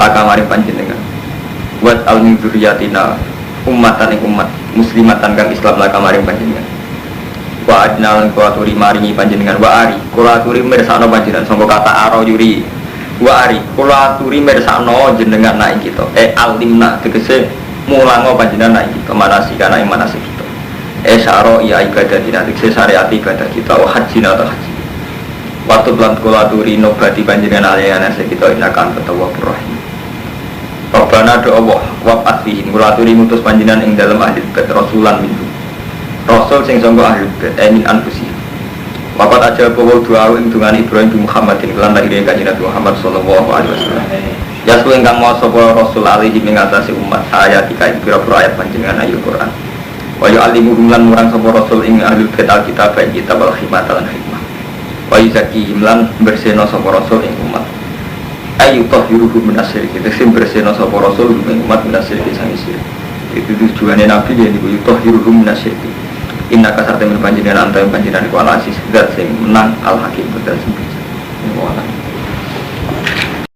laka mari panjenengan waj'al min dzurriyyatina ummatan ing umat muslimatan kang Islam laka mari panjenengan wa adna lan kula aturi maringi panjenengan wa ari kula aturi mirsakno panjenengan sangka kata aro yuri wa ari kula aturi mirsakno jenengan naik kita alimna tegese mulango panjenengan naik kita manasikana ing manasik kita syaro ya ibadah dina tegese syariat ibadah kita wa hajjina ta haji waktu bulan kula aturi nobati panjenengan aliyana kita inakan tawwabur rahim Rabbana do Allah wa atfihin kula aturi ngutus panjenengan ing dalem ahli bait rasulan minhu Rasul sing sangka ahli bait min anfusi Wakat aja bawa doa ing dungan Ibrahim bin Muhammadin lan lahir kanjeng Nabi Muhammad sallallahu alaihi wasallam. Ya suwe ingkang maha sapa Rasul alaihi ing atase umat ayat iki pira-pira ayat panjenengan ayat Quran. Wa yu'allimuhum lan murang sapa Rasul ing ahli bait alkitab ing kitab al hikmah lan hikmah. Wa yuzakihim lan bersihna sapa Rasul ing umat. Ayu tahhiruhum min asyirki sing bersihna sapa Rasul ing umat min asyirki sang isir. Itu tujuannya Nabi ya niku tahhiruhum min asyirki. Inna kasar temen panjenengan antara panjenengan ku al-aziz zat sing menang al-hakim dan sing bijak.